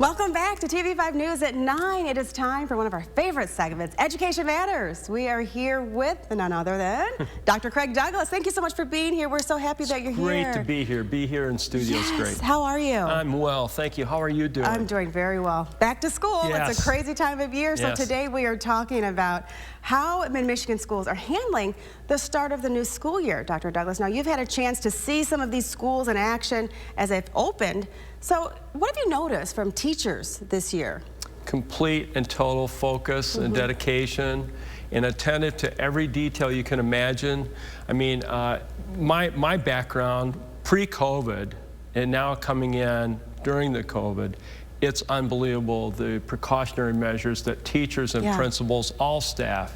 Welcome back to TV5 News at 9. It is time for one of our favorite segments, Education Matters. We are here with none other than Dr. Craig Douglas. Thank you so much for being here. We're so happy that you're here. Great to be here. Be here in studio is great. How are you? I'm well, thank you. How are you doing? I'm doing very well. Back to school. Yes. It's a crazy time of year. So Yes. today we are talking about how Mid-Michigan schools are handling the start of the new school year, Dr. Douglas. Now, you've had a chance to see some of these schools in action as they've opened. So what have you noticed from teachers this year? Complete and total focus and dedication and attentive to every detail you can imagine. I mean, my background pre-COVID and now coming in during the COVID, it's unbelievable the precautionary measures that teachers and principals, all staff,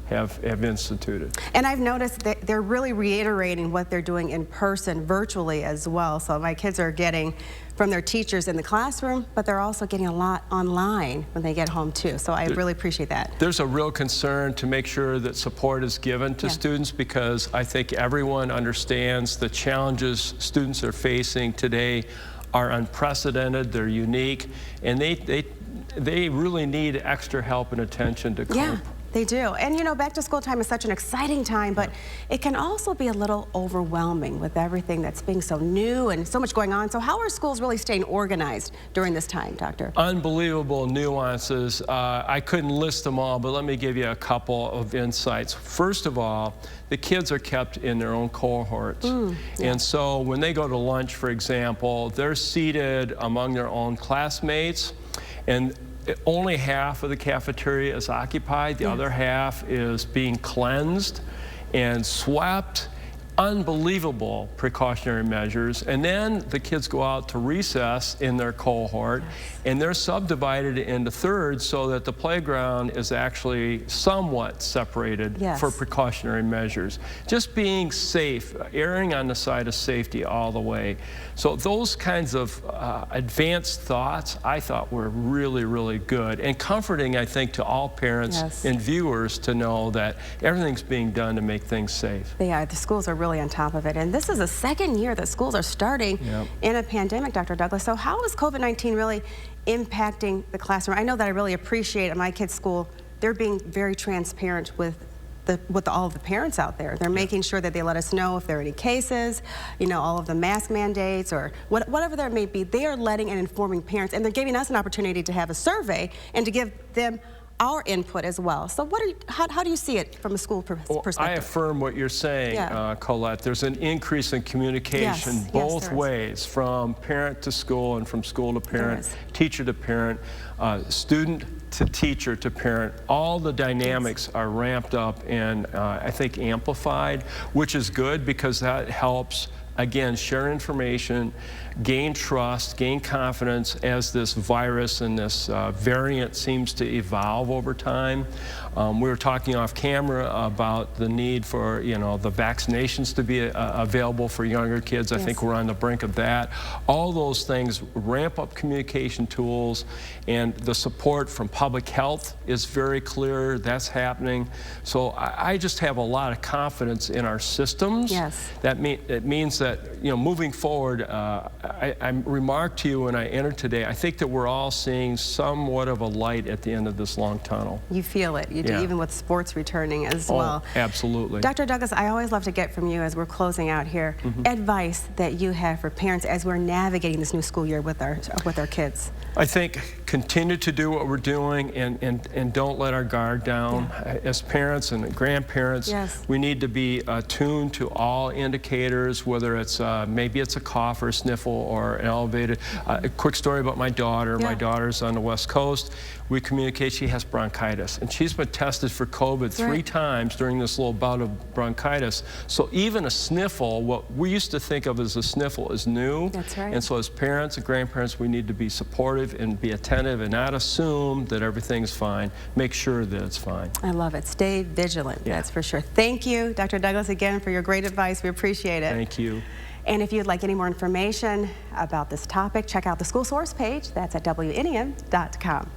have instituted. And I've noticed that they're really reiterating what they're doing in person, virtually as well. So my kids are getting from their teachers in the classroom, but they're also getting a lot online when they get home too. So I really appreciate that. There's a real concern to make sure that support is given to students, because I think everyone understands the challenges students are facing today are unprecedented, they're unique, and they really need extra help and attention to cope. Yeah. They do. And you know, back to school time is such an exciting time, but it can also be a little overwhelming with everything that's being so new and so much going on. So how are schools really staying organized during this time, Doctor? Unbelievable nuances. I couldn't list them all, but let me give you a couple of insights. First of all, the kids are kept in their own cohorts. And so when they go to lunch, for example, they're seated among their own classmates, and only half of the cafeteria is occupied. The other half is being cleansed and swept. Unbelievable precautionary measures. And then the kids go out to recess in their cohort, and they're subdivided into thirds so that the playground is actually somewhat separated for precautionary measures. Just being safe, erring on the side of safety all the way. So those kinds of advanced thoughts I thought were really, really good and comforting, I think, to all parents and viewers to know that everything's being done to make things safe. They are. The schools are really on top of it. And this is the second year that schools are starting in a pandemic, Dr. Douglas. So how is COVID-19 really impacting the classroom? I know that I really appreciate at my kids' school, they're being very transparent with all of the parents out there. They're making sure that they let us know if there are any cases, you know, all of the mask mandates or whatever there may be. They are letting and informing parents, and they're giving us an opportunity to have a survey and to give them our input as well. So how do you see it from a school perspective? I affirm what you're saying, Colette. There's an increase in communication both ways, from parent to school and from school to parent, teacher to parent, student to teacher to parent. All the dynamics are ramped up and I think amplified, which is good because that helps, again, share information, gain trust, gain confidence as this virus and this variant seems to evolve over time. We were talking off camera about the need for, you know, the vaccinations to be available for younger kids. I think we're on the brink of that. All those things ramp up communication tools, and the support from public health is very clear. That's happening. So I just have a lot of confidence in our systems. It means that, you know, moving forward, I remarked to you when I entered today, I think that we're all seeing somewhat of a light at the end of this long tunnel. You feel it. You do, even with sports returning as well. Absolutely. Dr. Douglas, I always love to get from you as we're closing out here, advice that you have for parents as we're navigating this new school year with our kids. I think continue to do what we're doing and don't let our guard down. As parents and grandparents, we need to be attuned to all indicators, whether it's maybe it's a cough or a sniffle or an elevated. A quick story about my daughter. My daughter's on the West Coast. We communicate, she has bronchitis, and she's been tested for COVID 3 times during this little bout of bronchitis. So even a sniffle, what we used to think of as a sniffle, is new. And so as parents and grandparents, we need to be supportive and be attentive and not assume that everything's fine. Make sure that it's fine. I love it. Stay vigilant, that's for sure. Thank you, Dr. Douglas, again, for your great advice. We appreciate it. Thank you. And if you'd like any more information about this topic, check out the School Source page. That's at WNEM.com.